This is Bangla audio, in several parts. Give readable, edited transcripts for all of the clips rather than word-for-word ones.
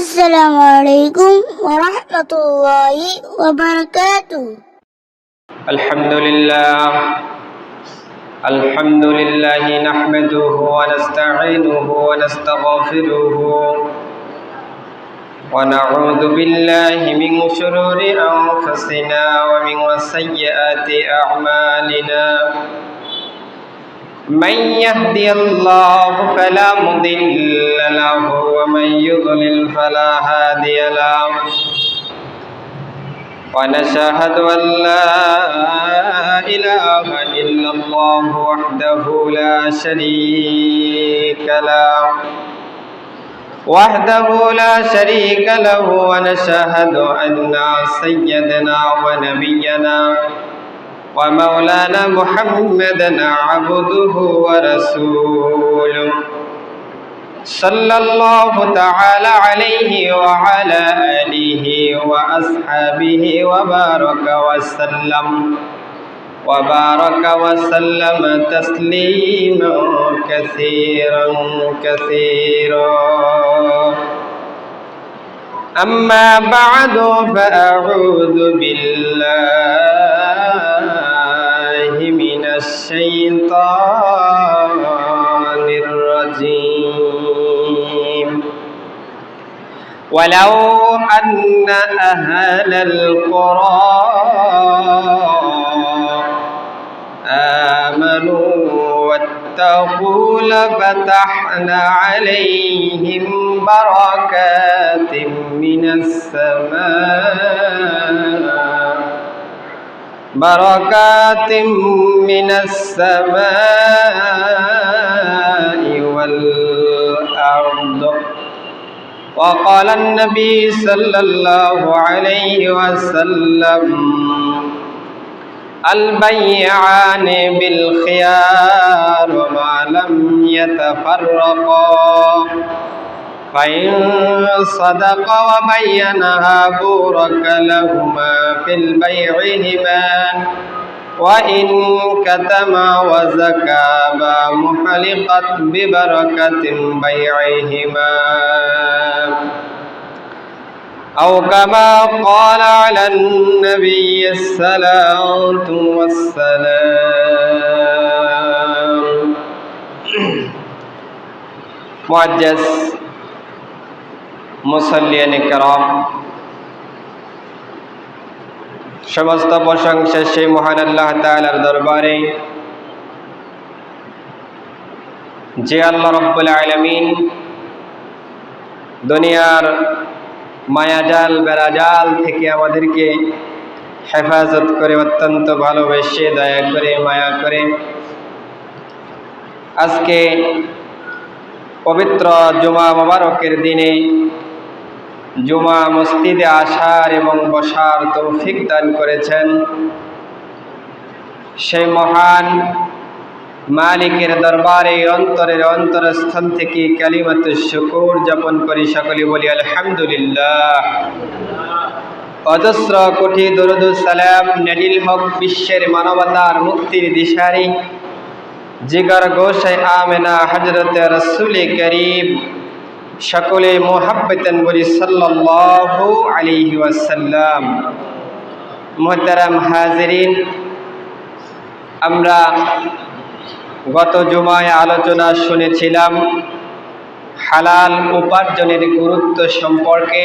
السلام عليكم ورحمة الله وبركاته. الحمد لله نحمده ونستعينه ونستغفره ونعوذ بالله من شرور أنفسنا ومن سيئات أعمالنا. من يهدي الله فلا مضل له ومن يضلل فلا هادي له. ونشهد أن لا إله إلا الله وحده لا شريك له ونشهد أن سيدنا ونبينا ومولانا محمدا عبده ورسوله صلى الله تعالى عليه وعلى آله وأصحابه وبارك وسلم تسليما كثيرا. أما بعد فأعوذ بالله من الشيطان الرجيم. ولو أن أهل القرى آمنوا واتقوا لفتحنا عليهم بركات من السماء والأرض. وقال النبي صلى الله عليه وسلم: البيعان بالخيار ما لم يتفرقا، فإن صدقا وبينها بورك لهما في بيعهما، وإن كتما وزكابا محلقت ببركة بيعهما، أو كما قال على النبي الصلاة والسلام. মুআজ্জাজ মুসাল্লিয়ান কিরাম, সমস্ত প্রশংসা সেই মহান আল্লাহ তাআলার দরবারে যে আল্লাহ রাব্বুল আলামিন দুনিয়ার মায়াজাল বেড়াজাল থেকে আমাদেরকে হেফাজত করে, অত্যন্ত ভালোবেসে, দয়া করে, মায়া করে আজকে পবিত্র জুমা মোবারকের দিনে জুমা মসজিদে আসার এবং বসার তৌফিক দান করেছেন। সেই মহান মালিকের দরবারে অন্তরের অন্তরস্থল থেকে কালিমাতুশ শুকর যাপন করি, সকলে বলি আলহামদুলিল্লাহ। অজস্র কোটি দরুদ ও সালাম নাজিল হক বিশ্বের মানবতার মুক্তির দিশারি জিগর গোশে আমেনা হযরতে রাসূল করিম, সকলে মুহাব্বতান বলি সাল্লাল্লাহু আলাইহি ওয়াসাল্লাম। মুহতারাম হাজিরিন, আমরা গত জুমায় আলোচনা শুনেছিলাম হালাল উপার্জনের গুরুত্ব সম্পর্কে।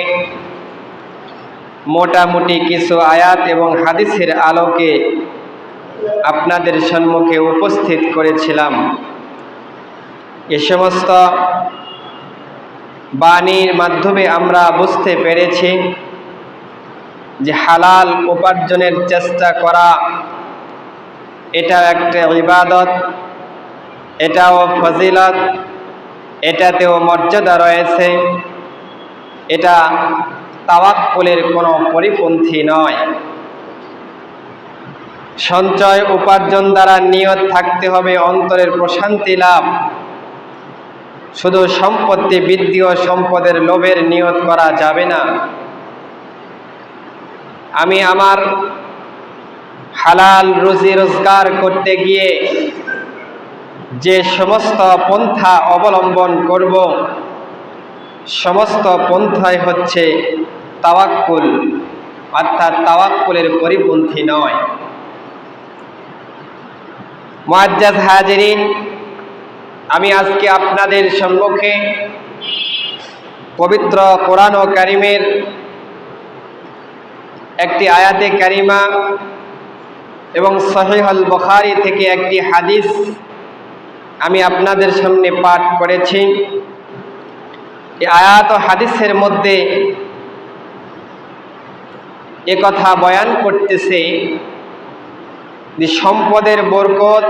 মোটামুটি কিছু আয়াত এবং হাদিসের আলোকে আপনাদের সম্মুখে উপস্থিত করেছিলাম। এ সমস্ত বাণীর মাধ্যমে আমরা বুঝতে পেরেছি যে হালাল উপার্জনের চেষ্টা করা এটা একটা ইবাদত, এটাও ফজিলত, এটাতেও মর্যাদা রয়েছে, এটা তাওয়াক্কুলের কোনো পরিপন্থী নয়। সঞ্চয় উপার্জন দ্বারা নিয়ত থাকতে হবে অন্তরের প্রশান্তি লাভ। শুধু সম্পত্তি বৃদ্ধি ও সম্পদের লোভের নিয়ত করা যাবে না। আমি আমার হালাল রুজি রোজগার করতে গিয়ে যে সমস্ত পন্থা অবলম্বন করব সমস্ত পন্থাই হচ্ছে তাওয়াক্কুল, অর্থাৎ তাওয়াক্কুলের পরিপন্থী নয়। মুআজ্জাজ হাজিরিন, আমি আজকে আপনাদের সম্মুখে পবিত্র কোরআন ও কারিমের একটি আয়াতে কারিমা এবং সহিহুল বুখারী থেকে একটি হাদিস আমি আপনাদের সামনে পাঠ করেছি। এই আয়াত ও হাদিসের মধ্যে একথা বয়ান করতেছে যে সম্পদের বরকত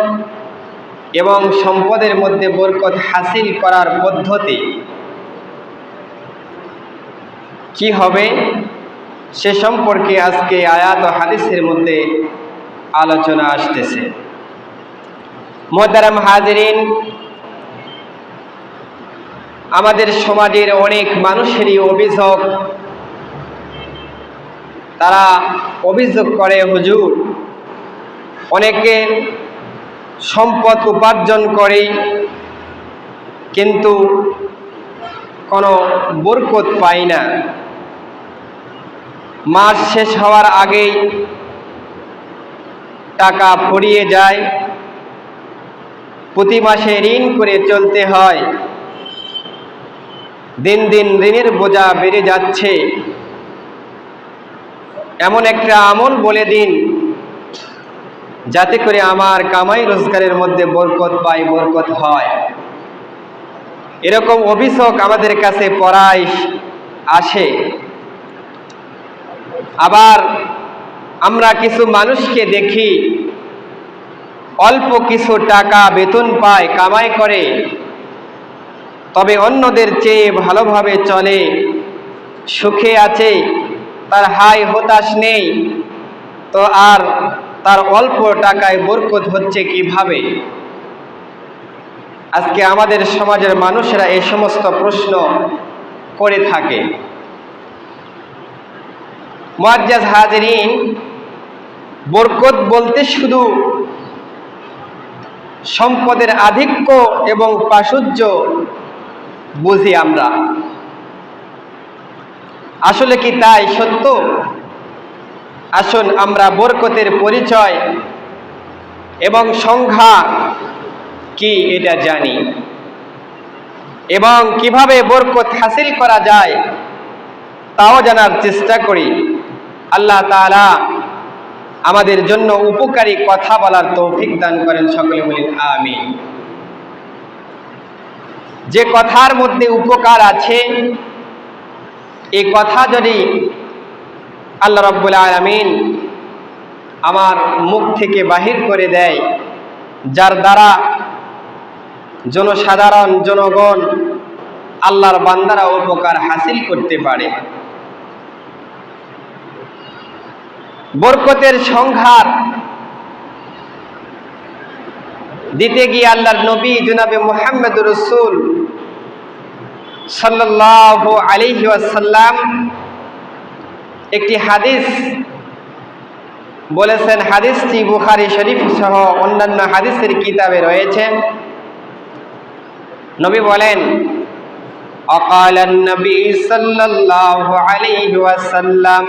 এবং সম্পদের মধ্যে বরকত হাসিল করার পদ্ধতি কি হবে সে সম্পর্কে আজকে আয়াত ও হাদিসের মধ্যে আলোচনা আসতেছে। মুহতারাম হাজিরিন, আমাদের সমাজের অনেক মানুষেরই অভিযোগ, তারা অভিযোগ করে, হুজুর, অনেকে সম্পদ উপার্জন করে কিন্তু কোনো বরকত পায় না। মাস শেষ হওয়ার আগেই টাকা ফুরিয়ে যায়, প্রতি মাসে ঋণ করে চলতে হয়, দিন দিন ঋণের বোঝা বেড়ে যাচ্ছে। এমন একটা আমল বলে দিন যাতে করে আমার কামাই রোজগারের মধ্যে বরকত পাই, বরকত হয়। এরকম অভিযোগ আমাদের কাছে পড়ায় আসে। আবার আমরা কিছু মানুষকে দেখি অল্প কিছু টাকা বেতন পায়, কামাই করে, তবে অন্যদের চেয়ে ভালোভাবে চলে, সুখে আছে, তার হাই হতাশ নেই, তো আর তার অল্প টাকায় বরকত হচ্ছে কিভাবে? আজকে আমাদের সমাজের মানুষেরা এই সমস্ত প্রশ্ন করে থাকে। মুআজ্জাজ হাজিরিন, বরকত বলতে শুধু সম্পদের আধিক্য এবং প্রাচুর্য বুঝি আমরা। আসলে কি তাই সত্য? আসুন আমরা বরকতের পরিচয় এবং সংজ্ঞা কি এটা জানি এবং কিভাবে বরকত হাসিল করা যায় তাও জানার চেষ্টা করি। আল্লাহ তাআলা আমাদের জন্য উপকারী কথা বলার তৌফিক দান করেন, সকলে বলেন আমিন। যে কথার মধ্যে উপকার আছে, এই কথা যদি আল্লাহ রাব্বুল আলামিন আমার মুখ থেকে বাহির করে দেয়, যার দ্বারা জনসাধারণ, জনগণ, আল্লাহর বান্দারা উপকার হাসিল করতে পারে। বরকতের সংখ্যার দিতে গিয়ে আল্লাহর নবী জনাবে মুহাম্মদুর রাসূল সাল্লাল্লাহু আলাইহি ওয়াসাল্লাম একটি হাদিস বলেছেন। হাদিসটি বুখারী শরীফ সহ অন্যান্য হাদিসের কিতাবে রয়েছে। নবী বলেন, আকালান নবী সাল্লাল্লাহু আলাইহি ওয়াসাল্লাম,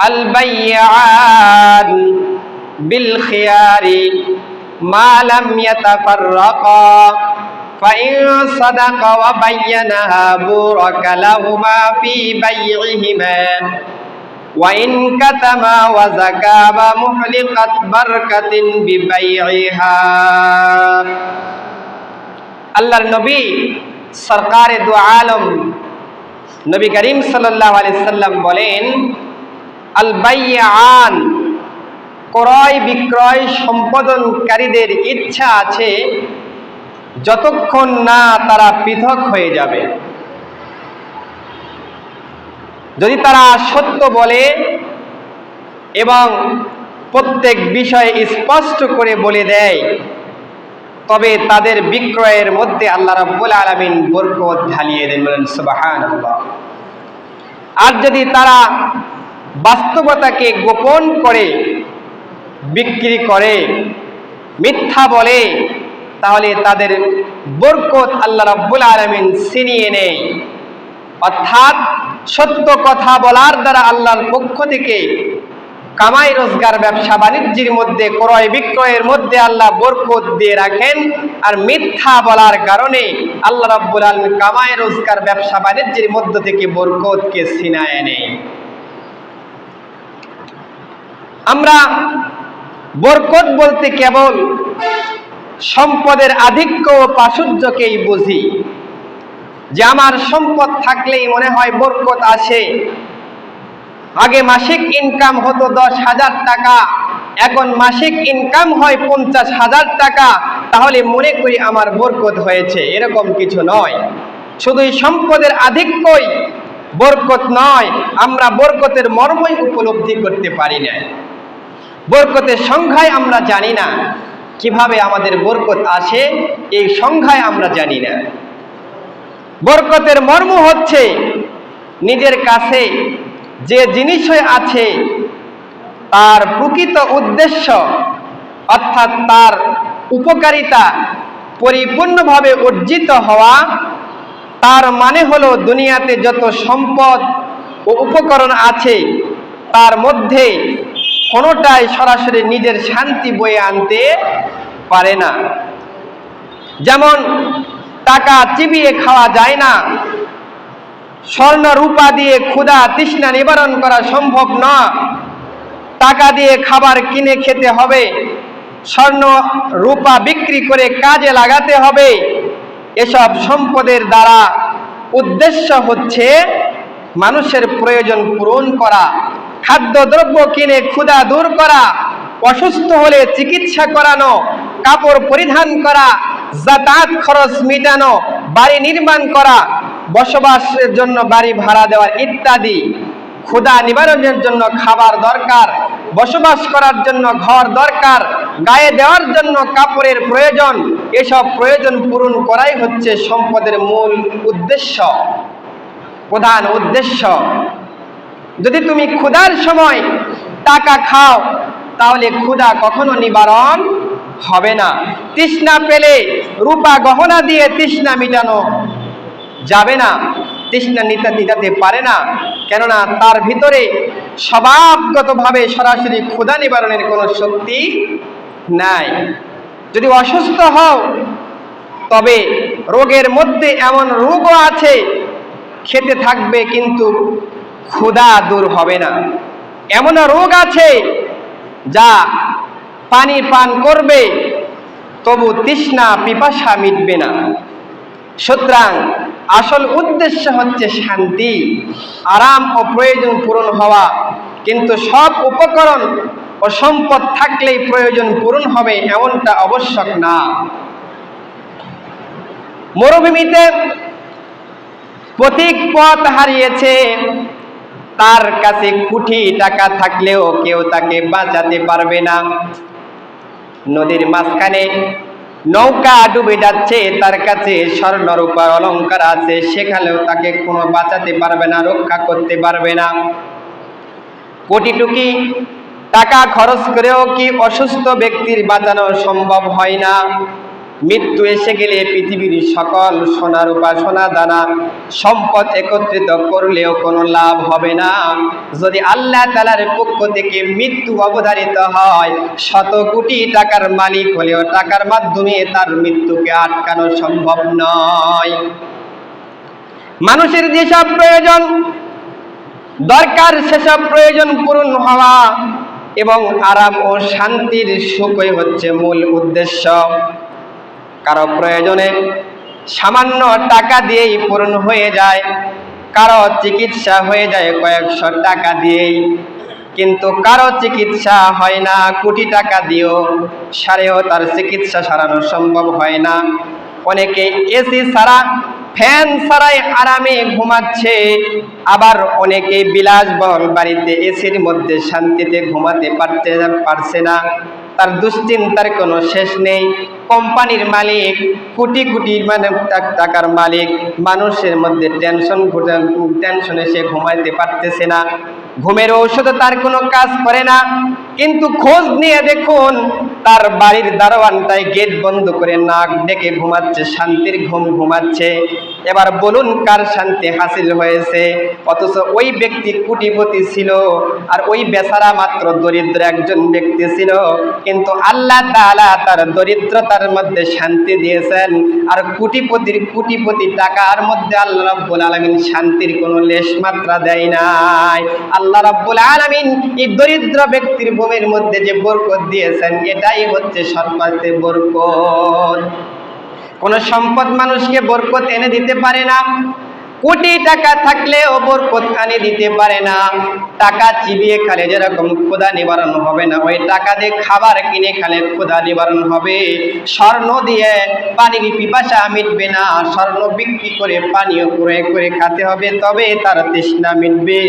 আল বাইয়ান বিল খিয়ারি মা লাম ইয়াতাফাররাকা ফাইন সাদাকা ওয়া বায়্যানাহা বুরাকা লাহুমা ফি বাইইহিমা ওয়া ইন কাতামা ওয়া যাকাবা মুহলিকাত বারকাতিন বিবাইইহা। আল্লাহর নবী সরকারে দু আলম নবী করিম সাল্লাল্লাহু আলাইহি সাল্লাম বলেন, আল বাইয়ান, ক্রয় বিক্রয় সম্পাদনকারীদের ইচ্ছা আছে যতক্ষণ না তারা পৃথক হয়ে যাবে। যদি তারা সত্য বলে এবং প্রত্যেক বিষয় স্পষ্ট করে বলে দেয়, তবে তাদের বিক্রয়ের মধ্যে আল্লাহ রাব্বুল আলামিন বরকত ঢালিয়ে দেন। বলেন সুবহানাল্লাহ। আর যদি তারা বাস্তবতাকে গোপন করে বিক্রি করে, মিথ্যা বলে, তাহলে তাদের বরকত আল্লাহ রাব্বুল আলামিন ছিনিয়ে নেয়। অর্থাৎ সত্য কথা বলার দ্বারা আল্লাহর পক্ষ থেকে কামাই রোজগার ব্যবসা বাণিজ্যের মধ্যে ক্রয় বিক্রয়ের মধ্যে আল্লাহ বরকত দিয়ে রাখেন, আর মিথ্যা বলার কারণে আল্লাহ রাব্বুল আলামিন কামাই রোজগার ব্যবসা বাণিজ্যের মধ্য থেকে বরকতকে ছিনায় নেয়। আমরা বরকত বলতে কেবল সম্পদের আধিক্য ও প্রাচুর্যকেই বুঝি, যে আমার সম্পদ থাকলেই মনে হয় বরকত আসে। আগে মাসিক ইনকাম হতো 10,000 টাকা, এখন মাসিক ইনকাম হয় 50,000 টাকা, তাহলে মনে করি আমার বরকত হয়েছে। এরকম কিছু নয়। শুধুই সম্পদের আধিক্যই বরকত নয়, আমরা বরকতের মর্মই উপলব্ধি করতে পারি না। বরকতের সংখ্যায় আমরা জানি না, কিভাবে আমাদের বরকত আসে এই সংখ্যায় আমরা জানি না। বরকতের মর্ম হচ্ছে নিজের কাছে যে জিনিসই আছে তার প্রকৃত উদ্দেশ্য অর্থাৎ তার উপকারিতা পরিপূর্ণভাবে অর্জিত হওয়া। তার মানে হলো দুনিয়াতে যত সম্পদ ও উপকরণ আছে তার মধ্যে কোনোটাই সরাসরি নিজের শান্তি বয়ে আনতে পারে না। যেমন টাকা চিবিয়ে খাওয়া যায় না, স্বর্ণ রূপা দিয়ে ক্ষুধা তৃষ্ণা নিবারণ করা সম্ভব না। টাকা দিয়ে খাবার কিনে খেতে হবে, স্বর্ণ রূপা বিক্রি করে কাজে লাগাতে হবে। এসব সম্পদের দ্বারা উদ্দেশ্য হচ্ছে মানুষের প্রয়োজন পূরণ করা, খাদ্যদ্রব্য কিনে ক্ষুধা দূর করা, অসুস্থ হলে চিকিৎসা করানো, কাপড় পরিধান করা, যাতায়াত খরচ মেটানো, বাড়ি নির্মাণ করা, বসবাসের জন্য বাড়ি ভাড়া দেওয়া ইত্যাদি। ক্ষুধা নিবারণের জন্য খাবার দরকার, বসবাস করার জন্য ঘর দরকার, গায়ে দেওয়ার জন্য কাপড়ের প্রয়োজন। এসব প্রয়োজন পূরণ করাই হচ্ছে সম্পদের মূল উদ্দেশ্য, প্রধান উদ্দেশ্য। যদি তুমি ক্ষুধার সময় টাকা খাও তাহলে ক্ষুধা কখনো নিবারণ হবে না। তৃষ্ণা পেলে রূপা গহনা দিয়ে তৃষ্ণা মিটানো যাবে না, তৃষ্ণা নিতাতে পারে না, কেননা তার ভিতরে স্বভাবগতভাবে সরাসরি ক্ষুধা নিবারণের কোনো শক্তি নাই। যদি অসুস্থ হও তবে রোগের মধ্যে এমন রোগও আছে খেতে থাকবে কিন্তু ক্ষুধা দূর হবে না। এমন রোগ আছে যা পানি পান করবে তবু তৃষ্ণা পিপাসা মিটবে না। সুতরাং আসল উদ্দেশ্য হচ্ছে শান্তি, আরাম ও প্রয়োজন পূরণ হওয়া। কিন্তু সব উপকরণ ও সম্পদ থাকলেই প্রয়োজন পূরণ হবে এমনটা আবশ্যক না। মরুভূমিতে পথিক পথ হারিয়েছে, তার কাছে কোটি টাকা থাকলেও কেউ তাকে বাঁচাতে পারবে না। নদীর মাঝখানে নৌকা ডুবে যাচ্ছে, তার কাছে স্বর্ণ রূপার অলংকার আছে, সেখানেও তাকে কোনো বাঁচাতে পারবে না, রক্ষা করতে পারবে না। কোটি টাকা খরচ করেও কি অসুস্থ ব্যক্তির বাঁচানো সম্ভব হয় না? মৃত্যু এসে গেলে পৃথিবীর সকল সোনা রূপা সোনা দানা সম্পদ একত্রিত করলেও কোনো লাভ হবে না। যদি আল্লাহ তাআলার পক্ষ থেকে মৃত্যু অবধারিত হয়, শত কোটি টাকার মালিক হলেও টাকার মাধ্যমে তার মৃত্যুকে আটকানো সম্ভব নয়। মানুষের যেসব প্রয়োজন দরকার সেসব প্রয়োজন পূরণ হওয়া এবং আরাম ও শান্তির সুখই হচ্ছে মূল উদ্দেশ্য। কারো প্রয়োজনে সামান্য টাকা দিয়েই পূরণ হয়ে যায়, কারো চিকিৎসা হয়ে যায় কয়েকশো টাকা দিয়েই, কিন্তু কারো চিকিৎসা হয় না কোটি টাকা দিয়েও, সারেও তার চিকিৎসা সারানো সম্ভব হয় না। অনেকে এসি ছাড়া ফ্যান ছাড়াই আরামে ঘুমাচ্ছে, আবার অনেকে বিলাসবহুল বাড়িতে এসির মধ্যে শান্তিতে ঘুমাতে পারছে না। তার দুশ্চিন্তার কোনো শেষ নেই। কোম্পানির মালিক, কোটি টাকার মালিক, মানুষের মধ্যে টেনশনে সে ঘুমাইতে পারতেছে না। ঘুমের ঔষধ তার কোনো কাজ করে না। কিন্তু খোঁজ নিয়ে দেখুন তার বাড়ির দারোয়ানটাই গেট বন্ধ করে নাক ডেকে ঘুমাচ্ছে, শান্তির ঘুম ঘুমাচ্ছে। এবার বলুন কার শান্তি হাসিল হয়েছে? অথচ ওই ব্যক্তি কোটিপতি ছিল আর ওই বেচারা মাত্র দরিদ্র একজন ব্যক্তি ছিল, কিন্তু আল্লাহ তাআলা তার দরিদ্রতার মধ্যে শান্তি দিয়েছেন। আর কোটিপতির কোটিপতি টাকার মধ্যে আল্লাহ রাব্বুল আলামিন শান্তির কোনো লেশ মাত্রা দেয় নাই। আল্লাহ রাব্বুল আলামিন এই দরিদ্র ব্যক্তির ভূমির মধ্যে যে বরকত দিয়েছেন, এটাই হচ্ছে সর্বাধিক বরকত। কোন সম্পদ মানুষকে বরকত এনে দিতে পারে না, কোটি টাকা থাকলেও বরকত এনে দিতে পারে না। টাকা চিবিয়ে খেলে যেরকম ক্ষুধা নিবারণ হবে না, ওই টাকা দিয়ে খাবার কিনে খেলে ক্ষুধা নিবারণ হবে। স্বর্ণ দিয়ে পানির পিপাসা মিটবে না, স্বর্ণ বিক্রি করে পানীয় ক্রয় করে খেতে হবে, তবে তার তৃষ্ণা মিটবে।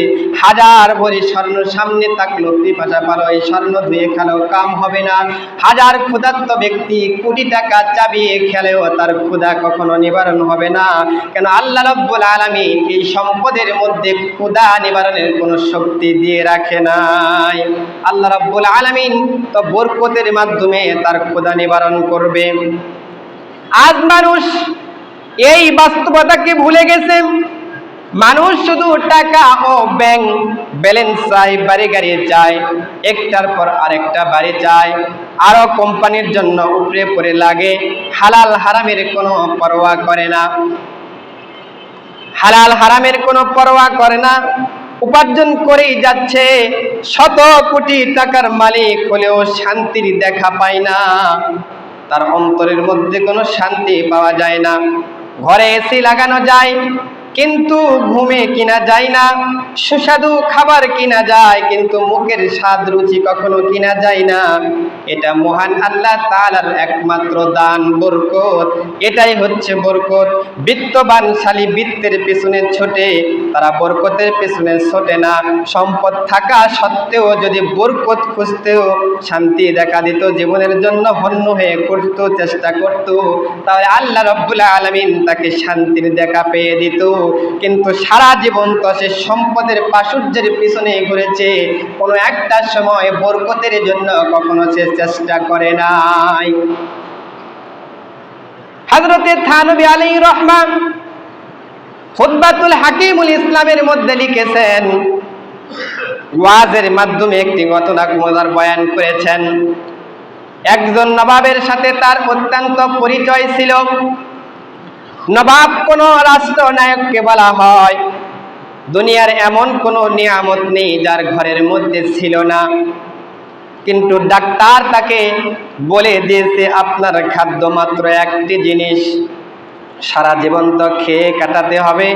হাজার ভরি স্বর্ণ সামনে থাকলেও পিপাসা পালো, এই স্বর্ণ ধুয়ে খেলেও কাম হবে না। হাজার ক্ষুধার্ত ব্যক্তি কোটি টাকা চাবিয়ে খেলেও তার ক্ষুধা কখনো নিবারণ হবে না। কেন? আল্লাহ রাব্বুল আলামিন এই সম্পদের মধ্যে ক্ষুধা নিবারণের কোনো শক্তি দিয়ে রাখে নাই। আল্লাহ রাব্বুল আলামিন তো বরকতের মাধ্যমে তার ক্ষুধা নিবারণ করবে। আজ মানুষ এই বাস্তবতাকে ভুলে গেছে। মানুষ শুধু টাকা ও ব্যাংক ব্যালেন্স চায়, বাড়ি গাড়ি চায়, একটার পর আরেকটা বাড়ি চায়, আরো কোম্পানির জন্য উপরে পড়ে লাগে। হালাল হারামের কোনো পরোয়া করে না, হালাল হারামের কোনো পরোয়া করে না। উপার্জন করেই যাচ্ছে, শত কোটি টাকার মালিক হলেও শান্তির দেখা পায় না। তার অন্তরের মধ্যে কোনো শান্তি পাওয়া যায় না। ঘরে এসি লাগানো যায় কিন্তু ঘুমে কিনা যায় না, সুস্বাদু খাবার কিনা যায় কিন্তু মুখের স্বাদ রুচি কখনো কিনা যায় না। এটা মহান আল্লাহ তাআলার একমাত্র দান, বরকত। এটাই হচ্ছে বরকত। বিত্তবানশালী বৃত্তের পেছনে ছোটে, তারা বরকতের পেছনে ছোটে না। সম্পদ থাকা সত্ত্বেও যদি বরকত খুঁজতেও শান্তি দেখা দিত, জীবনের জন্য হন্য হয়ে করতো, চেষ্টা করত, তাহলে আল্লাহ রাব্বুল আলামিন তাকে শান্তির দেখা পেয়ে দিত। কিন্তু সারা জীবন তো সে সম্পদের প্রাচুর্যের পিছনে ঘুরেছে, কোনো একটা সময় বরকতের জন্য কখনো সে চেষ্টা করে নাই। হযরতে থানবী আলাইহির রহমান খুতবাতুল হাকিমুল ইসলামের মধ্যে লিখেছেন, ওয়াজের মাধ্যমে একটি ঘটনা মজার বয়ান করেছেন। একজন নবাবের সাথে তার অত্যন্ত পরিচয় ছিল। নবাব কোন রাষ্ট্রনায়ককে বলা হয়, দুনিয়ার এমন কোনো নিয়ামত নেই যার ঘরের মধ্যে ছিল না, কিন্তু ডাক্তার তাকে বলে দিয়েছে আপনার খাদ্য মাত্র একটি জিনিস, সারা জীবন তো খেয়ে কাটাতে হবে,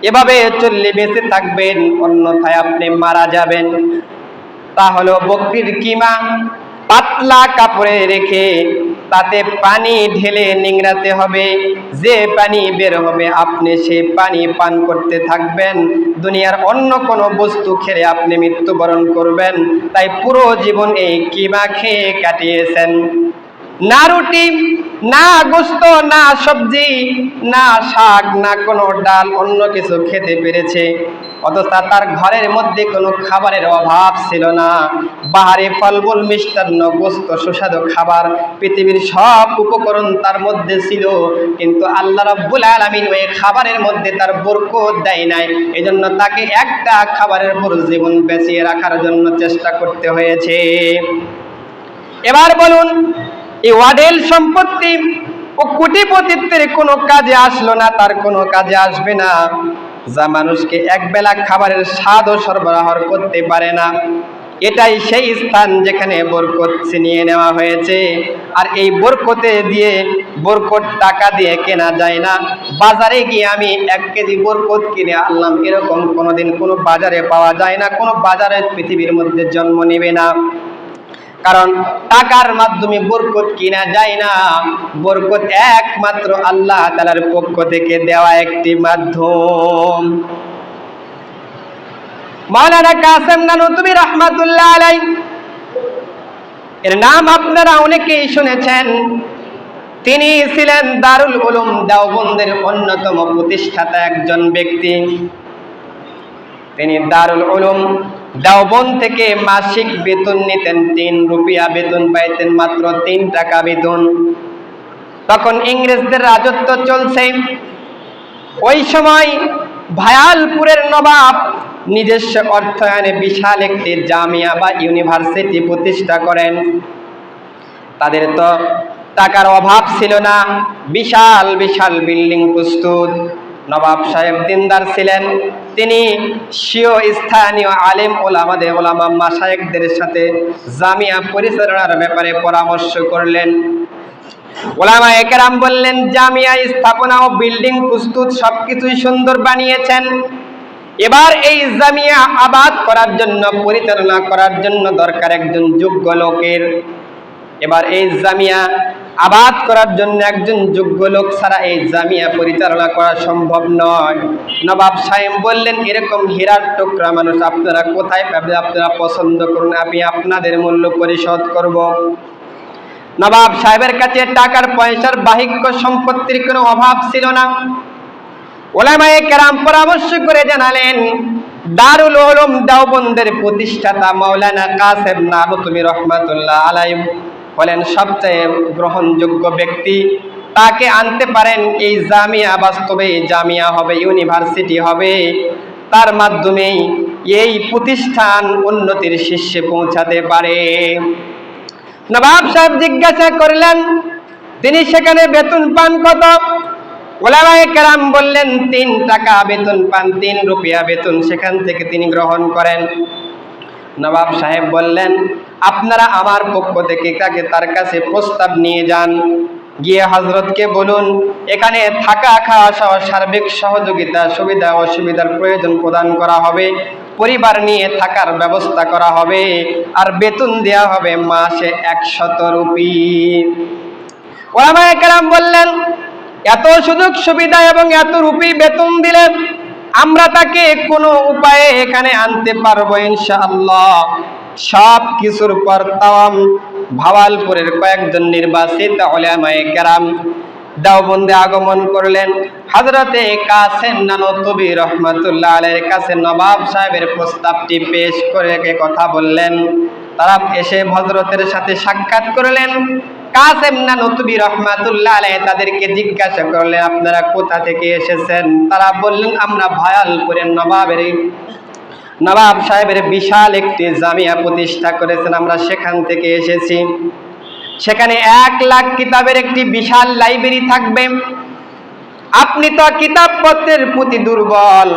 এভাবে চললে বেঁচে থাকবেন, অন্যথায় আপনি মারা যাবেন। তা হলো বকরির কিমা পাতলা কাপড়ে রেখে তাতে পানি ঢেলে নিংড়াতে হবে, যে পানি বের হবে আপনি সেই পানি পান করতে থাকবেন। দুনিয়ার অন্য কোনো বস্তু খেলে আপনি মৃত্যুবরণ করবেন। তাই পুরো জীবন এই কিমা খেয়ে কাটিয়েছেন। না রুটি, না গোশত, না সবজি, না শাক, না কোনো ডাল, অন্য কিছু খেতে পেরেছে। অথচ তার ঘরের মধ্যে কোনো খাবারের অভাব ছিল না। বাহারে ফলমূল, মিষ্টান্ন, গোশত, সুস্বাদু খাবার, পৃথিবীর সব উপকরণ তার মধ্যে ছিল, কিন্তু আল্লাহ রাব্বুল আলামিন ওই খাবারের মধ্যে তার বরকত দেয় নাই। এজন্য তাকে একটা খাবারের উপর জীবন বাঁচিয়ে রাখার জন্য চেষ্টা করতে হয়েছে। এবার বলুন, এই ওয়াডেল সম্পত্তি ও কোটিপতিত্বের কোনো কাজে আসলো না, তার কোনো কাজে আসবে না, যা মানুষকে একবেলা খাবারের স্বাদও সরবরাহ করতে পারে না। এটাই সেই স্থান যেখানে বরকত ছিনিয়ে নেওয়া হয়েছে। আর এই বরকতে দিয়ে, বরকত টাকা দিয়ে কেনা যায় না। বাজারে গিয়ে আমি 1 কেজি বরকত কিনে আনলাম, এরকম কোনোদিন কোনো বাজারে পাওয়া যায় না, কোনো বাজারে পৃথিবীর মধ্যে জন্ম নেবে না। কারণ টাকার মাধ্যমে বরকত কিনা যায় না। বরকত একমাত্র আল্লাহ তাআলার পক্ষ থেকে দেওয়া একটি মাধ্যম। মাওলানা কাসেম নানুতুবি রাহমাতুল্লাহ আলাইহি, এর নাম আপনারা অনেকেই শুনেছেন। তিনি ছিলেন দারুল উলুম দেওবন্দের অন্যতম প্রতিষ্ঠাতা একজন ব্যক্তি। তিনি দারুল উলুম দেওবন্দ থেকে মাসিক বেতন নিতেন 3 রুপিয়া বেতন পাইতেন, মাত্র 3 টাকা বেতন। তখন ইংরেজদের রাজত্ব চলছে। ওই সময় ভায়ালপুরের নবাব নিজস্ব অর্থায়নে বিশাল একটি জামিয়া বা ইউনিভার্সিটি প্রতিষ্ঠা করেন। তাদের তো টাকার অভাব ছিল না, বিশাল বিশাল বিল্ডিং প্রস্তুত। নবাব সাহেব দিনদার ছিলেন, তিনি স্বীয় স্থানীয় আলেম ওলামা মাশায়েখদের সাথে জামিয়া পরিচালনার ব্যাপারে পরামর্শ করলেন। ওলামায়ে কেরাম বললেন, জামিয়া স্থাপনা ও বিল্ডিং প্রস্তুত, সবকিছুই সুন্দর বানিয়েছেন, এবার এই জামিয়া আবাদ করার জন্য, পরিচালনা করার জন্য দরকার একজন যোগ্য লোকের। এবার এই জামিয়া আবাদ করার জন্য একজন যোগ্য লোক ছাড়া এই জামিয়া পরিচালনা করা সম্ভব নয়। নবাব সাহেব বললেন, এরকম হীরার টুকরা মানুষ আপনারা কোথায় পাবেন? আপনারা পছন্দ করুন, আমি আপনাদের মূল্য পরিশোধ করব। নবাব সাহেবের কাছে টাকার পয়সার বাহিক্য সম্পত্তির কোনো অভাব ছিল না। ওলামায়ে কেরাম পরামর্শ করে জানালেন, দারুল উলুম দেওবন্দের প্রতিষ্ঠাতা মাওলানা কাসেম নানুতুবি রহমাতুল্লাহ আলাইহি হলেন সবচেয়ে গ্রহণযোগ্য ব্যক্তি, তাকে আনতে পারেন। এই জামিয়া বাস্তবে জামিয়া হবে, ইউনিভার্সিটি হবে, তার মাধ্যমেই এই প্রতিষ্ঠান উন্নতির শীর্ষে পৌঁছাতে পারে। নবাব সাহেব জিজ্ঞাসা করলেন, তিনি সেখানে বেতন পান কত? ওলামায়ে কেরাম বললেন, 3 টাকা বেতন পান, 3 রুপিয়া বেতন সেখান থেকে তিনি গ্রহণ করেন। নবাব সাহেব বললেন, আপনারা আমার পক্ষ থেকে তার কাছে প্রস্তাব নিয়ে যান, গিয়ে হযরতকে বলুন এখানে থাকা খাওয়া সহ সার্বিক সহযোগিতা, সুবিধা অসুবিধার প্রয়োজন প্রদান করা হবে, পরিবার নিয়ে থাকার ব্যবস্থা করা হবে, আর বেতন দেওয়া হবে মাসে 100 রুপি। ওলামায়ে কেরাম বললেন, এত সুযোগ সুবিধা এবং এত রুপি বেতন দিলে আমরা তাকে কোনো উপায়ে এখানে আনতে পারবো ইনশাআল্লাহ। সব কিছুর পর তাওয়াম ভাওয়ালপুরের কয়েকজন নির্বাচিত উলামায়ে কেরাম দেওবন্দে আগমন করলেন। হযরতে কাসেম নানুতুবি রহমাতুল্লাহ আলাইহির কাছে নবাব সাহেবের প্রস্তাবটি পেশ করে কথা বললেন। তারা এসে হযরতের সাথে সাক্ষাৎ করলেন। কাসেম নানুতুবি রহমাতুল্লাহ আলাইহি তাদেরকে জিজ্ঞাসা করলেন, আপনারা কোথা থেকে এসেছেন? তারা বললেন, আমরা ভায়ালপুরের নবাব সাহেবের বিশাল একটি জামিয়া প্রতিষ্ঠা করেছেন, আমরা সেখান থেকে এসেছি। সেখানে 1 লাখ কিতাবের একটি বিশাল লাইব্রেরি থাকবে। আপনি তো কিতাবপত্রের প্রতি দুর্বল,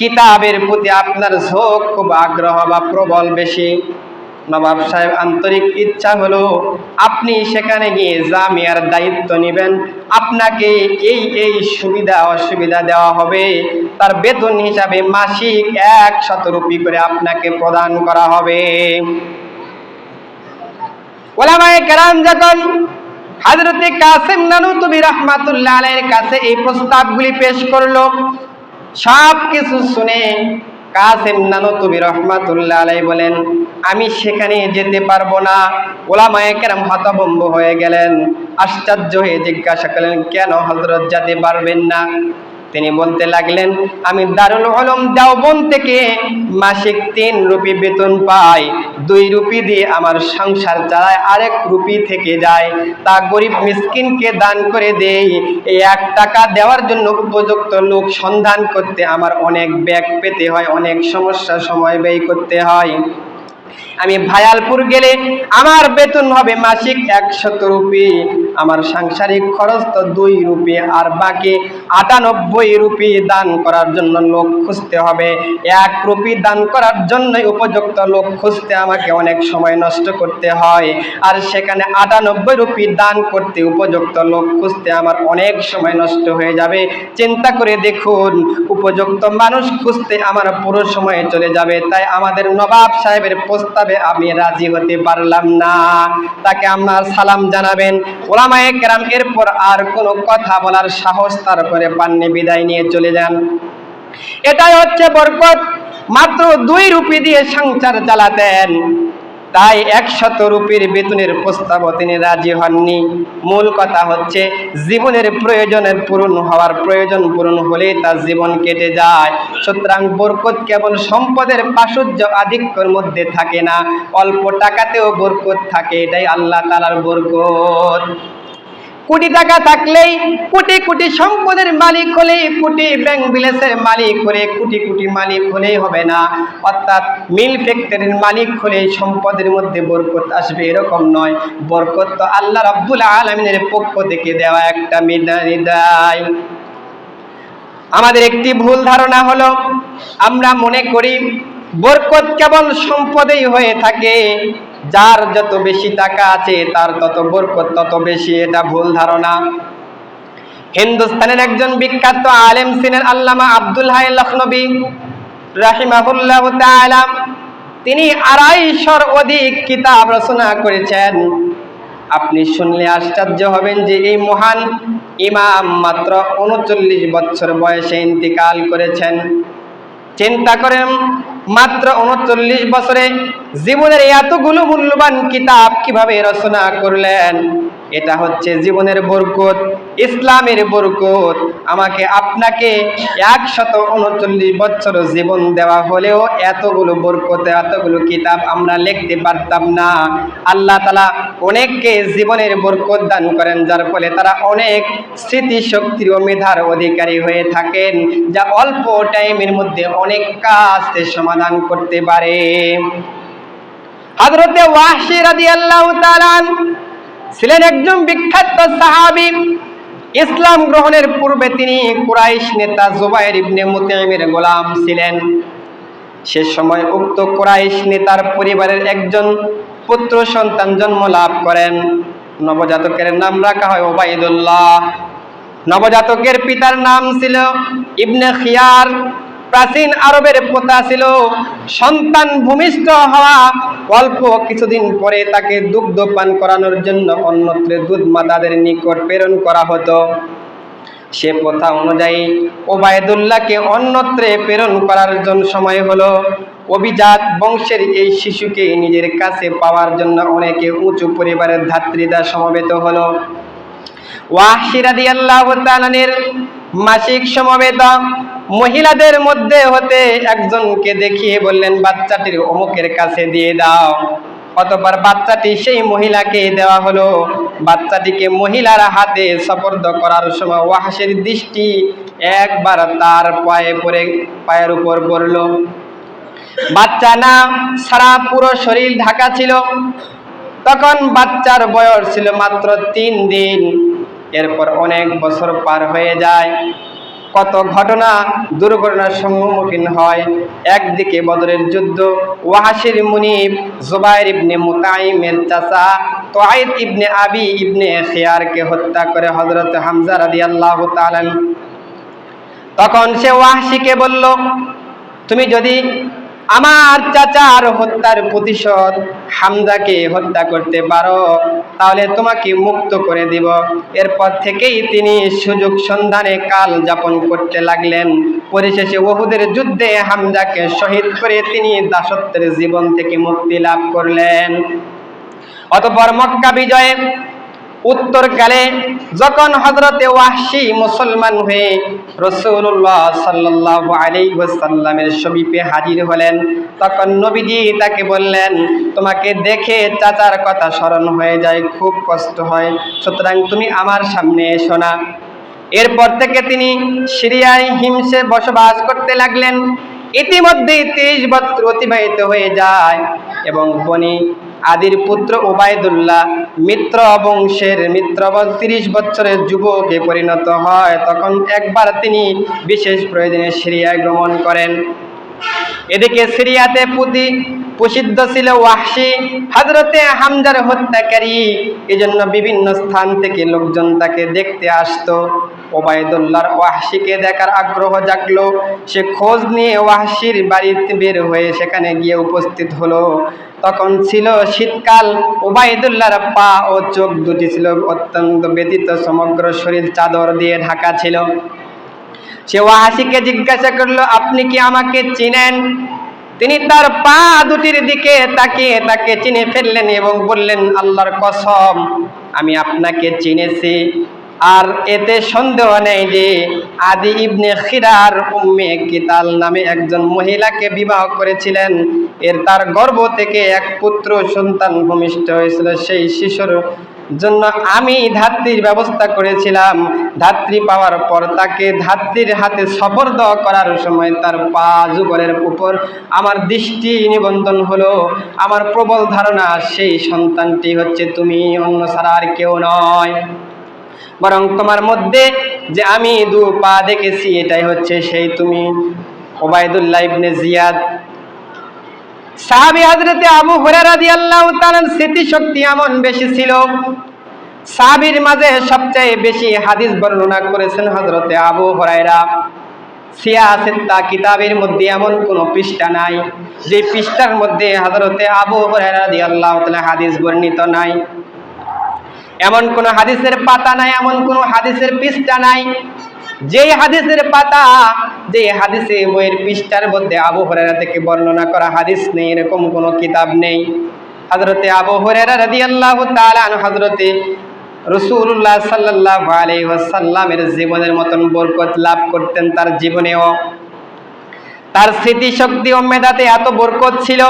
কিতাবের প্রতি আপনার ঝোঁক খুব আগ্রহ বা প্রবল বেশি। নবাব সাহেব আন্তরিক ইচ্ছা হলো আপনি সেখানে গিয়ে জামিয়ার দায়িত্ব নেবেন, আপনাকে এই সুবিধা অসুবিধা দেওয়া হবে, তার বেতন হিসাবে মাসিক 100 রুপি করে আপনাকে প্রদান করা হবে। ওলামায়ে কেরাম যখন হযরতে কাসেম নানুতুবি রহমাতুল্লাহ আলাইহির কাছে এই প্রস্তাবগুলি পেশ করলো, সব কিছু শুনে কাসেম নানুতুবি রহমাতুল্লাহ আলাইহি বলেন, আমি সেখানে যেতে পারবো না। ওলামায়ে কেরাম হতভম্ব হয়ে গেলেন, আশ্চর্য হয়ে জিজ্ঞাসা করলেন, কেন হযরত যেতে পারবেন না? তিনি বলতে লাগলেন, আমি দারুল উলুম দেওবন্দ থেকে মাসিক 3 রুপি বেতন পাই, 2 রুপি দিয়ে আমার সংসার চালায়, আরেক রুপি থেকে যায়, তা গরিব মিসকিনকে দান করে দেই। এই 1 টাকা দেওয়ার জন্য উপযুক্ত লোক সন্ধান করতে আমার অনেক ব্যাগ পেতে হয়, অনেক সময় ব্যয় করতে হয়। আমি ভায়ালপুর গেলে আমার বেতন হবে মাসিক 100 রুপি, আমার সাংসারিক খরচ তো 2 রুপি, আর বাকি 98 রুপি দান করার জন্য লোক খুঁজতে হবে। 1 রুপি দান করার জন্য উপযুক্ত লোক খুঁজতে আমাকে অনেক সময় নষ্ট করতে হয়, আর সেখানে 98 রুপি দান করতে উপযুক্ত লোক খুঁজতে আমার অনেক সময় নষ্ট হয়ে যাবে। চিন্তা করে দেখুন, উপযুক্ত মানুষ খুঁজতে আমার পুরো সময় চলে যাবে। তাই আমাদের নবাব সাহেবের প্রস্তাবে আমি রাজি হতে পারলাম না, তাকে আমার সালাম জানাবেন। ওলামায়ে কেরাম এরপর আর কোনো কথা বলার সাহস তারপরে পাননি, বিদায় নিয়ে চলে যান। এটাই হচ্ছে বরকত। মাত্র 2 রুপি দিয়ে সংসার চালাতেন, তাই 100 রুপির বেতনের প্রস্তাবও তিনি রাজি হননি। মূল কথা হচ্ছে জীবনের প্রয়োজন পূরণ হলেই তার জীবন কেটে যায়। সুতরাং বরকত কেবল সম্পদের প্রাচুর্য আধিক্যের মধ্যে থাকে না, অল্প টাকাতেও বরকত থাকে। এটাই আল্লাহ তাআলার বরকত। কোটি টাকা থাকলেই, কোটি কোটি সম্পদের মালিক হলেই, কোটি ব্যাংক ব্যালেন্সের মালিক হলে, কোটি কোটি মালিক হলেই হবে না, অর্থাৎ মিল ফ্যাক্টরির মালিক হলেই সম্পদের মধ্যে বরকত আসবে এরকম নয়। বরকত তো আল্লাহ রাব্বুল আলামিনের পক্ষ থেকে দেওয়া একটা বিদায়। আমাদের একটি ভুল ধারণা হলো, আমরা মনে করি বরকত কেবল সম্পদেই হয়ে থাকে, যার যত বেশি টাকা আছে তার তত বরকত তত বেশি। এটা ভুল ধারণা। হিন্দুস্তানের একজন বিখ্যাত আলেম ছিলেন আল্লামা আব্দুল হাই লখনবী রাহিমাহুল্লাহ তাআলা। তিনি 250 অধিক কিতাব রচনা করেছেন। আপনি শুনলে আশ্চর্য হবেন যে এই মহান ইমাম মাত্র 39 বছর বয়সে ইন্তিকাল করেছেন। চিন্তা করেন, মাত্র 39 বছরে জীবনের এতগুলো মূল্যবান কিতাব কিভাবে রচনা করলেন। এটা হচ্ছে জীবনের বরকত, ইসলামের বরকত। আমাকে আপনাকে 139 বছর জীবন দেওয়া হলেও এতগুলো বরকত, এতগুলো কিতাব আমরা লিখতে পারতাম না। আল্লাহ তাআলা অনেককে জীবনের বরকত দান করেন, যার ফলে তারা অনেক স্মৃতিশক্তির ও মেধার অধিকারী হয়ে থাকেন, যা অল্প টাইমের মধ্যে অনেক কাজ সমাধান করতে পারে। হযরতে ওয়াহশী রাদিয়াল্লাহু তাআলা ছিলেন একজন বিখ্যাত সাহাবী। ইসলাম গ্রহণের পূর্বে তিনি কুরাইশ নেতা জুবাইর ইবনে মুতঈমের গোলাম ছিলেন। সে সময় উক্ত কুরাইশ নেতার পরিবারের একজন পুত্র সন্তান জন্ম লাভ করেন। নবজাতকের নাম রাখা হয় ওবাইদুল্লাহ। নবজাতকের পিতার নাম ছিল ইবনে খিয়ার। প্রাচীন আরবের প্রথা ছিল সন্তান ভূমিষ্ঠ হওয়া অল্প কিছুদিন পরে তাকে দুগ্ধ পান করানোর জন্য অন্যত্র দুধ মাতাদের নিকট প্রেরণ করা হতো। সে প্রথা অনুযায়ী ওবায়দুল্লাহকে অন্যত্রে প্রেরণ করার জন্য সময় হলো। অভিজাত বংশের এই শিশুকে নিজের কাছে পাওয়ার জন্য অনেকে উঁচু পরিবারের ধাত্রীরা সমবেত হলো। ওয়াহশী রাদিয়াল্লাহু তাআলার মাসিক সমবেত মহিলাদের মধ্যে হতে একজনকে দেখিয়ে বললেন, বাচ্চাটির অমুকের কাছে দিয়ে দাও। অতঃপর বাচ্চাটি সেই মহিলাকে দেওয়া হলো। বাচ্চাটিকে মহিলার হাতে সুপর্দ করার সময় ওয়াহশীর দৃষ্টি একবার তার পায়ের উপর পড়ল। বাচ্চা না সারা পুরো শরীর ঢাকা ছিল। তখন বাচ্চার বয়স ছিল মাত্র 3 দিন। এরপর অনেক বছর পার হয়ে যায়, কত ঘটনা দুর্ঘটনার সম্মুখীন হয়। একদিকে বদরের যুদ্ধ, ওয়াহশীর মুনিব জুবাইর ইবনে মুতঈমের চাচা তুআইদ ইবনে আবি ইবনে খিয়ারকে হত্যা করে হযরত হামজা রাদিয়াল্লাহু তাআলা। তখন সে ওয়াহশীকে বলল, তুমি যদি আমার চাচার হত্যার প্রতিশোধ হামজাকে হত্যা করতে পারো তাহলে তোমাকে মুক্ত করে দিব। এরপর থেকেই তিনি সুযোগ সন্ধানে কাল যাপন করতে লাগলেন। পরিশেষে উহুদের যুদ্ধে হামজাকে শহীদ করে তিনি দাসত্বের জীবন থেকে মুক্তি লাভ করলেন। অতঃপর মক্কা বিজয়ে উত্তরকালে যখন হযরতে ওয়াহশী মুসলমান হয়ে রাসূলুল্লাহ সাল্লাল্লাহু আলাইহি ওয়াসাল্লামের সমীপে হাজির হলেন, তখন নবীজি তাকে বললেন, তোমাকে দেখে চাচার কথা স্মরণ হয়ে যায়, খুব কষ্ট হয়, সুতরাং তুমি আমার সামনে এসো না। এরপর থেকে তিনি সিরিয়ায় হিমসে বসবাস করতে লাগলেন। ইতিমধ্যে 30 বছর অতিবাহিত হয়ে যায় এবং বনি আদির পুত্র ওবায়দুল্লাহ মিত্র বংশের 30 বছরের যুবকে পরিণত হয়। তখন একবার তিনি বিশেষ প্রয়োজনে সিরিয়ায় গমন করেন। এদিকে সিরিয়াতে প্রসিদ্ধ ছিল ওয়াহশী হযরতে হামজার হত্যাকারী। এজন্য বিভিন্ন স্থান থেকে লোকজন তাকে দেখতে আসতো। ওবায়দুল্লাহর ওয়াহশীকে দেখার আগ্রহ জাগলো। সে খোঁজ নিয়ে ওয়াহশীর বাড়িতে বের হয়ে সেখানে গিয়ে উপস্থিত হলো। তখন ছিল শীতকাল। ওবায়দুল্লাহর পা ও চোখ দুটি ছিল অত্যন্ত ব্যথিত, সমগ্র শরীর চাদর দিয়ে ঢাকা ছিল। সে ওয়াহশীকে জিজ্ঞাসা করলো, আপনি কি আমাকে চিনেন? তিনি তার পা দুটির দিকে তাকিয়ে তাকে চিনে ফেললেন এবং বললেন, আল্লাহর কসম, আমি আপনাকে চিনেছি। আর এতে সন্দেহ নেই যে আদি ইবনে খিরার উম্মে কিতাল নামে একজন মহিলাকে বিবাহ করেছিলেন। তার গর্ভ থেকে এক পুত্র সন্তান ভূমিষ্ঠ হয়েছিল। সেই শিশুর জন্য আমি ধাত্রীর ব্যবস্থা করেছিলাম। ধাত্রী পাওয়ার পর তাকে ধাত্রীর হাতে সফর্দ করার সময় তার পা যুগলের উপর আমার দৃষ্টি নিবন্ধন হলো। আমার প্রবল ধারণা সেই সন্তানটি হচ্ছে তুমি, অন্য ছাড়া আর কেউ নয়। বরং তোমার মধ্যে যে আমি দু পা দেখেছি এটাই হচ্ছে সেই তুমি। উবাইদুল্লাহ ইবনে জিয়াদ সাহাবী হযরতে আবু হুরায়রা রাদিয়াল্লাহু তাআলার স্মৃতিশক্তি এমন বেশি ছিল, সাহাবীর মাঝে সবচেয়ে বেশি হাদিস বর্ণনা করেছেন হযরতে আবু হুরায়রা। সিয়াসিত্তা কিতাবের মধ্যে এমন কোনো পৃষ্ঠা নাই যে পৃষ্ঠার মধ্যে হযরতে আবু হুরায়রা রাদিয়াল্লাহু তাআলা হাদিস বর্ণিত নাই। এমন কোন হাদিসের পাতা নাই, এমন কোন হাদিসের পৃষ্ঠা নাই যেই হাদিসের পাতা, যে হাদিসে বইয়ের পৃষ্ঠার মধ্যে আবু হুরায়রা থেকে বর্ণনা করা হাদিস নেই, এরকম কোনো কিতাব নেই। হযরতে আবু হুরায়রা রাদিয়াল্লাহু তাআলা আনহু হযরতে রাসূলুল্লাহ সাল্লাল্লাহু আলাইহি ওয়াসাল্লামের জীবনের মতন বরকত লাভ করতেন। তার জীবনেও তার স্মৃতিশক্তি ও মেধাতে এত বরকত ছিল,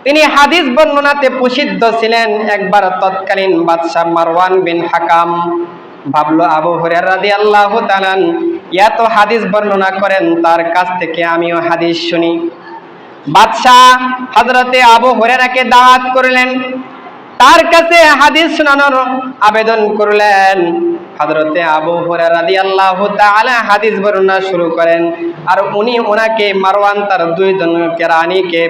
তিনি হাদিস বর্ণনাতে প্রসিদ্ধ ছিলেন। একবার তৎকালীন বাদশা মারওয়ান বিন হাকাম ভাবলো আবু হুরায়রা রাদিয়াল্লাহু তাআলা এত হাদিস বর্ণনা করেন, তার কাছ থেকে আমিও হাদিস শুনি। বাদশা হযরতে আবু হুরায়রাকে দাওয়াত করলেন, তার কাছে হাদিস শোনানোর আবেদন করলেন। হযরতে আবু হুরায়রা রাদিয়াল্লাহু তাআলা হাদিস বর্ণনা শুরু করেন। আর ওনাকে মারওয়ান তার দুইজন কেরানীকে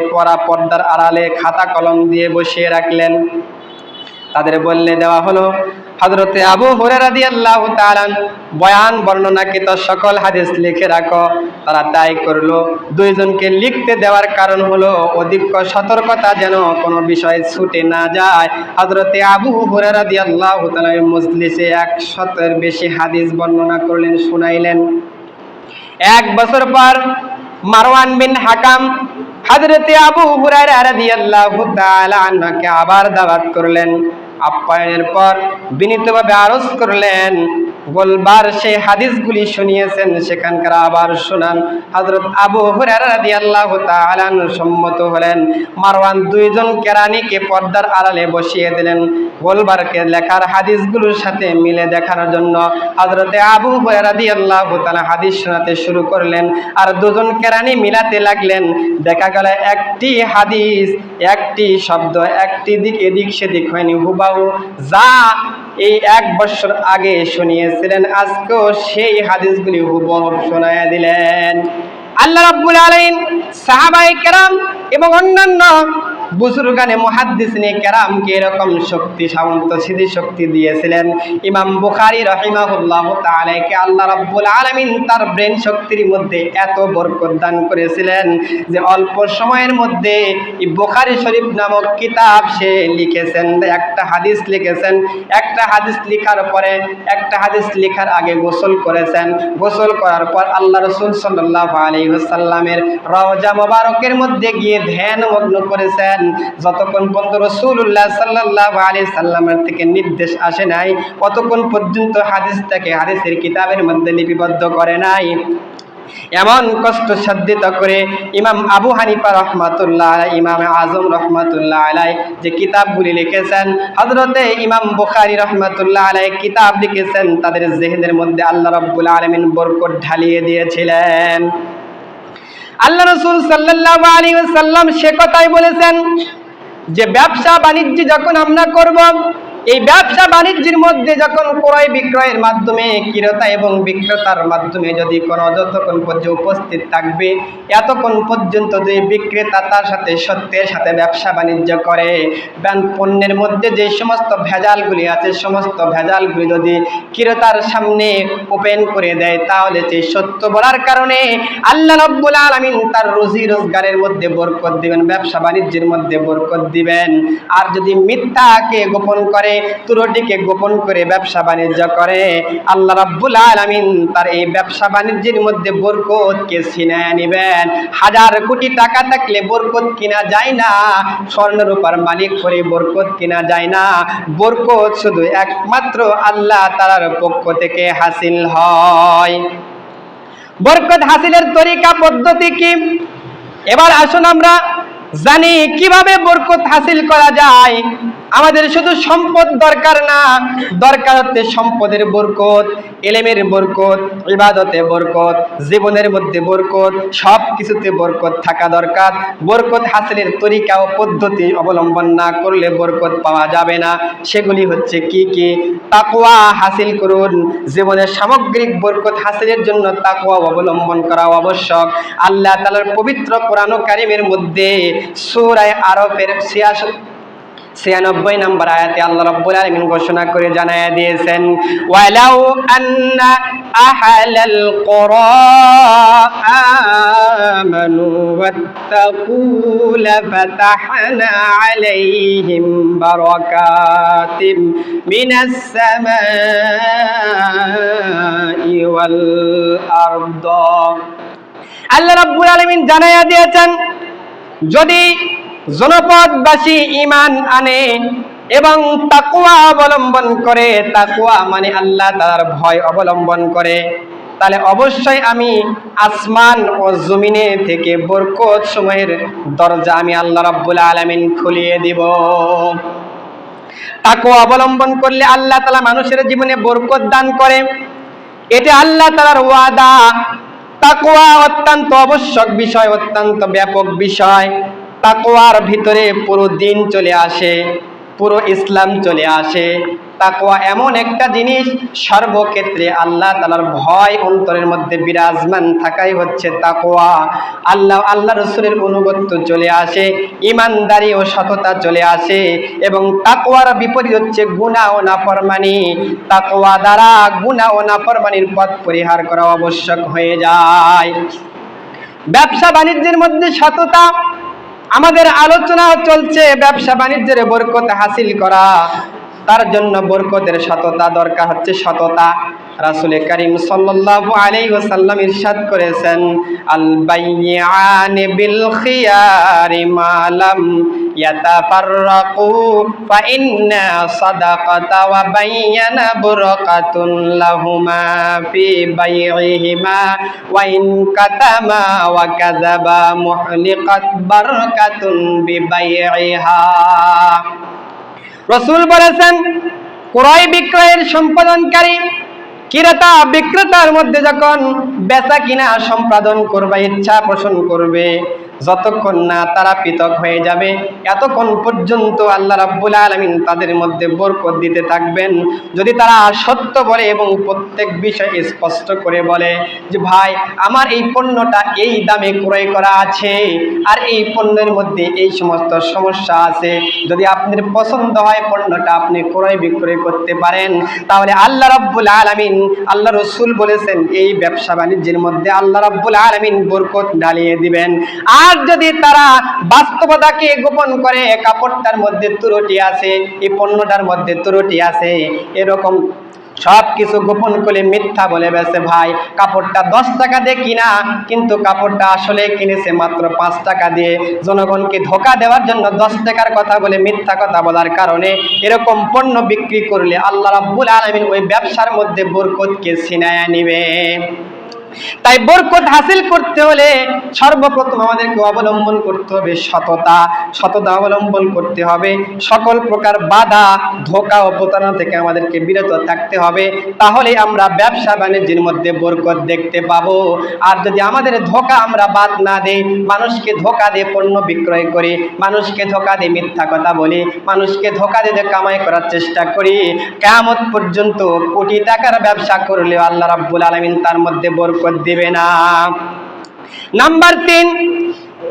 পর্দার আড়ালে খাতা কলম দিয়ে বসিয়ে রাখলেন। তাদের বললে দেওয়া হলো হযরতে আবু হুরায়রা রাদিয়াল্লাহু তাআলা বয়ান বর্ণনাকৃত সকল হাদিস লিখে রাখো। তারা তাই করলো। দুইজনকে লিখতে দেওয়ার কারণ হলো অধিক সতর্কতা যেন কোনো বিষয় ছুটে না যায়। হযরতে আবু হুরায়রা রাদিয়াল্লাহু তাআলা মজলিসে 100-এর বেশি হাদিস বর্ণনা করলেন, শুনাইলেন। এক বছর পর মারওয়ান বিন হাকাম হযরতে আবু হুরায়রা রাদিয়াল্লাহু তাআলা আনহুকে আবার দাওয়াত করলেন। আপ্যায়নের পর বিনীতভাবে আরজ করলেন, বলবার সেই হাদিসগুলি শুনিয়েছেন সেখানকার আবার শোনান। হযরত আবু হুরায়রা রাদিয়াল্লাহু তাআলা সম্মত হলেন। মারওয়ান দুইজন কেরানীকে পর্দার আড়ালে বসিয়ে দিলেন গোলবারকে লেখার হাদিসগুলোর সাথে মিলে দেখার জন্য। হযরতে আবু হুরায়রা রাদিয়াল্লাহু তাআলা হাদিস শোনাতে শুরু করলেন, আর দুজন কেরানী মিলাতে লাগলেন। দেখা গেল একটি হাদিস, একটি শব্দ, একটি দিক এদিক সেদিক হয়নি, হুবাহু যা এই 1 বছর আগে শুনিয়েছিলেন আজকেও সেই হাদিসগুলি হুবহু শোনায়া দিলেন। আল্লাহ রাব্বুল আলামিন সাহাবায়ে কেরাম এবং অন্যান্য বুজুর্গানে মুহাদ্দিসিনে কেরামকে এরকম শক্তি, সামন্ত, স্মৃতিশক্তি দিয়েছিলেন। ইমাম বুখারী রাহিমাহুল্লাহ তাআলাকে আল্লাহ রাব্বুল আলামিন তার ব্রেন শক্তির মধ্যে এত বরকত দান করেছিলেন যে অল্প সময়ের মধ্যে এই বুখারী শরীফ নামক কিতাব সে লিখেছেন। একটা হাদিস লিখেছেন, একটা হাদিস লেখার পরে, একটা হাদিস লেখার আগে গোসল করেছেন। গোসল করার পর আল্লাহ রাসূল সাল্লাল্লাহু আলাইহি ওয়াসাল্লামের রওজা মোবারকের মধ্যে গিয়ে ধ্যান মগ্ন করেছেন। যতক্ষণ পর্যন্ত রাসূলুল্লাহ সাল্লাল্লাহু আলাইহি সাল্লামের থেকে নির্দেশ আসে নাই ততক্ষণ পর্যন্ত হাদিসটাকে হাদিসের কিতাবের মধ্যে লিপিবদ্ধ করে নাই। এমন কষ্ট সাধ্য করে ইমাম আবু হানিফা রহমাতুল্লাহ আলাইহি, ইমাম আজম রহমাতুল্লাহ আলাইহি যে কিতাবগুলি লিখেছেন, হযরতে ইমাম বুখারী রহমাতুল্লাহ আলাইহি কিতাব লিখেছেন, তাদের জেহেনের মধ্যে আল্লাহ রাব্বুল আলামিন বরকত ঢালিয়ে দিয়েছিলেন। আল্লাহ রাসূল সাল্লাল্লাহু আলাইহি ওয়াসাল্লাম সে কথাই বলেছেন যে ব্যবসা বাণিজ্য যখন আমরা করব, এই ব্যবসা বাণিজ্যের মধ্যে যখন ক্রয় বিক্রয়ের মাধ্যমে, ক্রেতা এবং বিক্রেতার মাধ্যমে যদি কোনো যতক্ষণ পর্যন্ত উপস্থিত থাকবে এতক্ষণ পর্যন্ত যদি বিক্রেতা তার সাথে সত্যের সাথে ব্যবসা বাণিজ্য করে, পণ্যের মধ্যে যে সমস্ত ভেজালগুলি আছে সমস্ত ভেজালগুলি যদি ক্রেতার সামনে ওপেন করে দেয়, তাহলে সেই সত্য বলার কারণে আল্লাহ রাব্বুল আলামিন তার রুজি রোজগারের মধ্যে বরকত দিবেন, ব্যবসা বাণিজ্যের মধ্যে বরকত দিবেন। আর যদি মিথ্যাকে গোপন করে, ত্রুটিকে গোপন করে ব্যবসা বাণিজ্য করে, আল্লাহ রাব্বুল আলামিন তার এই ব্যবসা বাণিজ্যের মধ্যে বরকতকে ছিনায় নেবেন। হাজার কোটি টাকা থাকলে বরকত কিনা যায় না, স্বর্ণ রূপার মালিক করে বরকত কিনা যায় না। বরকত শুধু একমাত্র আল্লাহ তাআলার পক্ষ থেকে হাসিল হয়। বরকত হাসিলের তরিকা পদ্ধতি কি? এবার আসুন আমরা জানি কিভাবে বরকত হাসিল করা যায়। আমাদের শুধু সম্পদ দরকার না, দরকার হচ্ছে সম্পদের বরকত, ইলমের বরকত, ইবাদতে বরকত, জীবনের মধ্যে বরকত, সব কিছুতে বরকত থাকা দরকার। বরকত হাসিলের তরিকা ও পদ্ধতি অবলম্বন না করলে বরকত পাওয়া যাবে না। সেগুলি হচ্ছে কি কি? তাকওয়া হাসিল করুন। জীবনের সামগ্রিক বরকত হাসিলের জন্য তাকওয়া অবলম্বন করা আবশ্যক। আল্লাহ তাআলার পবিত্র কোরআন কারীমের মধ্যে সূরা আরাফের 96 নম্বর আয়াতে আল্লাহ রাব্বুল আলামিন ঘোষণা করে জানায়া দিয়েছেন, ওয়ালাউ আন্না আহলাল কুরা আমানু ওয়াত্তাকু লাফাতাহনা আলাইহিম বারাকাতিম মিনাস সামাই ওয়াল আরদ। আল্লাহ রাব্বুল আলামিন জানায়া দিয়েছেন, যদি জনপদবাসী ঈমান আনে এবং তাকওয়া অবলম্বন করে, তাকওয়া মানে আল্লাহ তাআলার ভয় অবলম্বন করে, তাহলে অবশ্যই আমি আসমান ও জমিনে থেকে বরকত সমূহের দরজা আমি আল্লাহ রাব্বুল আলামিন খুলিয়ে দিব। তাকওয়া অবলম্বন করলে আল্লাহ তাআলা মানুষের জীবনে বরকত দান করে, এটা আল্লাহ তাআলার ওয়াদা। তাকওয়া অত্যন্ত আবশ্যক বিষয়, অত্যন্ত ব্যাপক বিষয়। তাকওয়ার ভিতরে পুরো দিন চলে আসে, পুরো ইসলাম চলে আসে। তাকওয়া এমন একটা জিনিস, সর্বক্ষেত্রে আল্লাহ তাআলার ভয় অন্তরের মধ্যে বিরাজমান থাকাই হচ্ছে তাকওয়া। আল্লাহ রাসূলের অনুগত্য চলে আসে, ঈমানদারি ও সততা চলে আসে। এবং তাকওয়ার বিপরীত হচ্ছে গুনাহ ও নাফরমানি। তাকওয়া দ্বারা গুনাহ ও নাফরমানির পথ পরিহার করা আবশ্যক হয়ে যায়। ব্যবসা বাণিজ্যের মধ্যে সততা, আমাদের আলোচনা চলছে ব্যবসা বাণিজ্যের বরকত হাসিল করা, তার জন্য বরকতের সততা দরকার হচ্ছে সততা। রাসূল করিম সাল্লাল্লাহু আলাইহি ওয়াসাল্লাম ইরশাদ করেছেন, আল বাইয়ানি বিল খিয়ারি মা লাম ইয়াতাফাররাকু ফা ইন্না সাদাকাতা ওয়া বায়ানা বারাকাতুন লাহুমা ফি বাইইহিমা ওয়া ইন কাতামা ওয়া কাযাবা মুহলিকাত বারাকাতুন বিবাইইহা। রাসূল বলেছেন, ক্রয় বিক্রয়ের সম্পাদনকারী ক্রেতা বিক্রেতার মধ্যে যখন বেচা কিনা সম্পাদন করবে, ইচ্ছা পোষণ করবে, যতক্ষণ না তারা পৃথক হয়ে যাবে, এতক্ষণ পর্যন্ত আল্লাহ রাব্বুল আলামিন তাদের মধ্যে বরকত দিতে থাকবেন। যদি তারা সত্য বলে এবং প্রত্যেক বিষয় স্পষ্ট করে বলে যে ভাই আমার এই পণ্যটা এই দামে ক্রয় করা আছে আর এই পণ্যের মধ্যে এই সমস্ত সমস্যা আছে, যদি আপনার পছন্দ হয় পণ্যটা আপনি ক্রয় বিক্রয় করতে পারেন, তাহলে আল্লাহ রাব্বুল আলামিন, আল্লাহ রাসূল বলেছেন এই ব্যবসা বাণিজ্যের মধ্যে আল্লাহ রাব্বুল আলামিন বরকত ঢালিয়ে দিবেন। আর যদি তারা বাস্তবতাকে গোপন করে, কাপড়টার মধ্যে ত্রুটি আছে, এই পণ্যটার মধ্যে ত্রুটি আছে, এরকম সব কিছু গোপন করে মিথ্যা বলে বেছে, ভাই কাপড়টা 10 টাকা দিয়ে কিনা কিন্তু কাপড়টা আসলে কিনেছে মাত্র 5 টাকা দিয়ে, জনগণকে ধোঁকা দেওয়ার জন্য 10 টাকার কথা বলে মিথ্যা কথা বলার কারণে এরকম পণ্য বিক্রি করলে আল্লাহ রাব্বুল আলামিন ওই ব্যবসার মধ্যে বরকতকে ছিনায়া নিবে। তাই বরকত হাসিল করতে হলে সর্বপ্রথম আমাদেরকে অবলম্বন করতে হবে সততা। সততা অবলম্বন করতে হবে, সকল প্রকার বাধা ধোঁকা ও প্রতারণা থেকে আমাদেরকে বিরত থাকতে হবে, তাহলে আমরা ব্যবসা বাণিজ্যের মধ্যে বরকত দেখতে পাবো। আর যদি আমাদের ধোঁকা আমরা বাদ না দেই, মানুষকে ধোঁকা দিয়ে পণ্য বিক্রয় করি, মানুষকে ধোঁকা দিয়ে মিথ্যা কথা বলি, মানুষকে ধোঁকা দিয়ে কামাই করার চেষ্টা করি, কিয়ামত পর্যন্ত কোটি টাকার ব্যবসা করলেও আল্লাহ রাব্বুল আলামিন তার মধ্যে বরকত দিবে না। নাম্বার 3,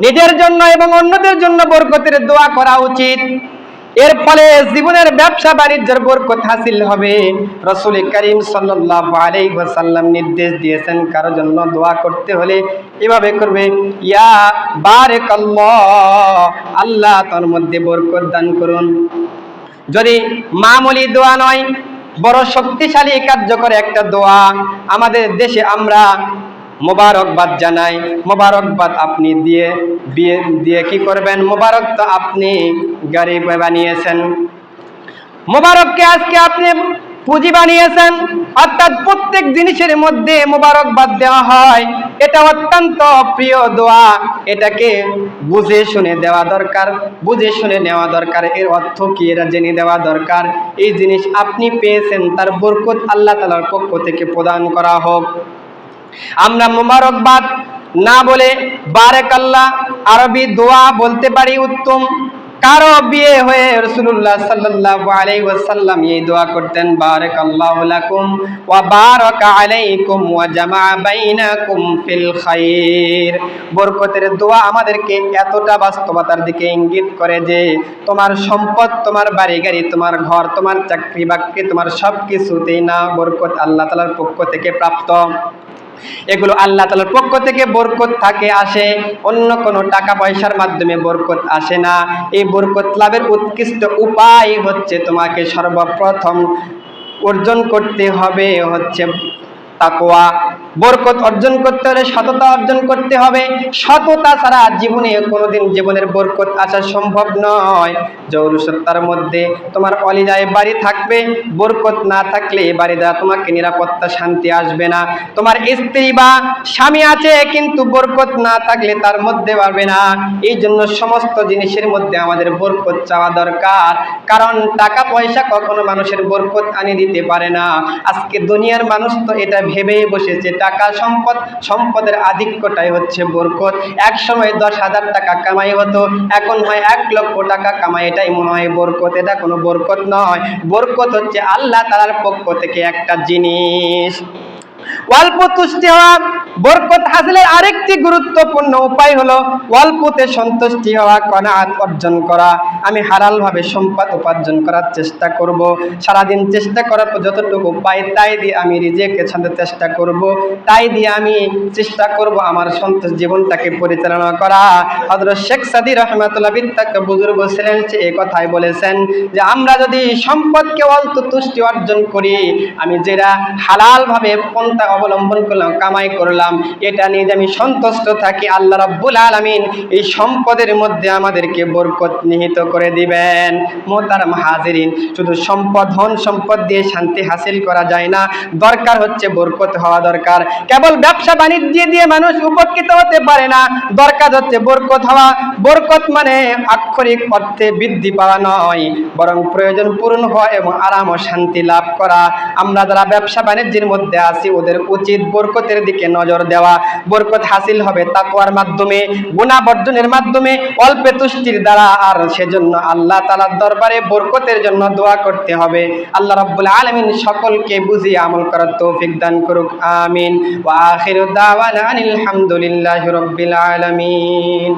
নিজের জন্য এবং অন্যদের জন্য বরকতের দোয়া করা উচিত। এর ফলে জীবনের ব্যবসা বাণিজ্যের বরকত হাসিল হবে। রাসূল করিম সাল্লাল্লাহু আলাইহি ওয়াসাল্লাম নির্দেশ দিয়েছেন কারোর জন্য দোয়া করতে হলে এভাবে করবে, ইয়া বারাকাল্লাহ, আল্লাহ তার মধ্যে বরকত দান করুন। যদি মামুলি দোয়া নয়, বড় শক্তিশালী কার্যকর একটা দোয়া। আমাদের দেশে আমরা মোবারকবাদ জানাই। মোবারকবাদ আপনি দিয়ে কি করবেন? মোবারক তো আপনি গাড়ি বানিয়েছেন, মোবারককে আজকে আপনি পুঁজি বানিয়েছেন। অর্থাৎ প্রত্যেক জিনিসের মধ্যে মোবারকবাদ দেওয়া হয়। এটা অত্যন্ত প্রিয় দোয়া, এটাকে বুঝে শুনে দেওয়া দরকার, বুঝে শুনে নেওয়া দরকার। এর অর্থ কি এটা জেনে দেওয়া দরকার। এই জিনিস আপনি পেয়েছেন, তার বরকত আল্লাহ তাআলার পক্ষ থেকে প্রদান করা হোক। আমরা মোবারকবাদ না বলে বারাকাল্লাহ আরবি দোয়া বলতে পারি উত্তম। কারো বিয়ে হয়ে রাসূলুল্লাহ সাল্লাল্লাহু আলাইহি ওয়াসাল্লাম এই দোয়া করতেন, বারাকাল্লাহু লাকুম ওয়া বারাকা আলাইকুম ওয়া জামা বাইনাকুম ফিল খাইর। বরকতের দোয়া আমাদেরকে এতটা বাস্তবতার দিকে ইঙ্গিত করে যে তোমার সম্পদ, তোমার বাড়ি গাড়ি, তোমার ঘর, তোমার চাকরি বাকরি, তোমার সব কিছুতেই না বরকত আল্লাহ তাআলার পক্ষ থেকে প্রাপ্ত। এগুলো আল্লাহ তাআলার পক্ষ থেকে বরকত থাকে, আসে, অন্য কোনো টাকা পয়সার মাধ্যমে বরকত আসে না। এই বরকত লাভের উৎকৃষ্ট উপায় হচ্ছে তোমাকে সর্বপ্রথম অর্জন করতে হবে হচ্ছে তাকওয়া। বরকত অর্জন করতে হলে সততা অর্জন করতে হবে। সততা ছাড়া জীবনে কোনোদিন জীবনের বরকত আসা সম্ভব নয়। জৌলুসত্তার মধ্যে তোমার অলিজায় বাড়ি থাকবে, বরকত না থাকলে বাড়ি দ্বারা তোমাকে নিরাপত্তা শান্তি আসবে না। তোমার স্ত্রী বা স্বামী আছে, কিন্তু বরকত না থাকলে তার মধ্যে পারবে না। এই জন্য সমস্ত জিনিসের মধ্যে আমাদের বরকত চাওয়া দরকার, কারণ টাকা পয়সা কখনো মানুষের বরকত আনি দিতে পারে না। আজকে দুনিয়ার মানুষ তো এটা ভেবেই বসেছে টাকা সম্পদের আধিক্যটাই হচ্ছে বরকত। এক সময় 10,000 টাকা কামাই হতো, এখন হয় 1,00,000 টাকা কামাই, এটাই মনে হয় বরকত। এটা কোনো বরকত নয়। বরকত হচ্ছে আল্লাহ তাআলার পক্ষ থেকে একটা জিনিস। অল্প তুষ্টি হওয়া বরকত হাসিলের আরেকটি গুরুত্বপূর্ণ উপায় হলো অল্পতে সন্তুষ্টি হওয়া, কনাআত অর্জন করা। আমি হালাল ভাবে সম্পদ উপার্জন করার চেষ্টা করব, সারাদিন চেষ্টা করার পর যতটুকু পাই তাই দিয়ে আমি রিজিকে ছাড়তে চেষ্টা করব, তাই দিয়ে আমি চেষ্টা করব আমার সন্তোষ জীবনটাকে পরিচালনা করা। হযরত শেখ সাদী রাহমাতুল্লাহ বিত্তাক বুজুর্গ ছিলেন, সে এই কথাই বলেছেন যে আমরা যদি সম্পদকে অল্প তুষ্টি অর্জন করি, আমি যেটা হালাল ভাবে পন্থা অবলম্বন করলাম, কামাই করলাম, এটা নিয়ে আমি সন্তুষ্ট থাকি, আল্লাহ রাব্বুল আলামিন এই সম্পদের মধ্যে আমাদেরকে বরকত নিহিত করে দিবেন। মোহতারাম হাজিরিন, শুধু ধন সম্পদ দিয়ে শান্তি হাসিল করা যায় না, দরকার হচ্ছে বরকত হওয়া দরকার। কেবল ব্যবসা বাণিজ্য দিয়ে মানুষ উপকৃত হতে পারে না, দরকার হচ্ছে বরকত হওয়া। বরকত মানে আক্ষরিক অর্থে বৃদ্ধি পাওয়া নয়, বরং প্রয়োজন পূরণ হওয়া এবং আরাম ও শান্তি লাভ করা। আমরা যারা ব্যবসা বাণিজ্যের মধ্যে আছি ওদের উচিত বরকতের দিকে নজর দেওয়া। বরকত হাসিল হবে তাকওয়ার মাধ্যমে, গুনাহ বর্জনের মাধ্যমে, অল্পে তুষ্টির দ্বারা। আর সেজন্য আল্লাহ তাআলার দরবারে বরকতের জন্য দোয়া করতে হবে। আল্লাহ রাব্বুল আলামিন সকলকে বুঝিয়ে আমল করার তৌফিক দান করুক, আমিন। ওয়া আখিরু দাওয়ানা আনিল হামদুলিল্লাহি রাব্বিল আলামিন।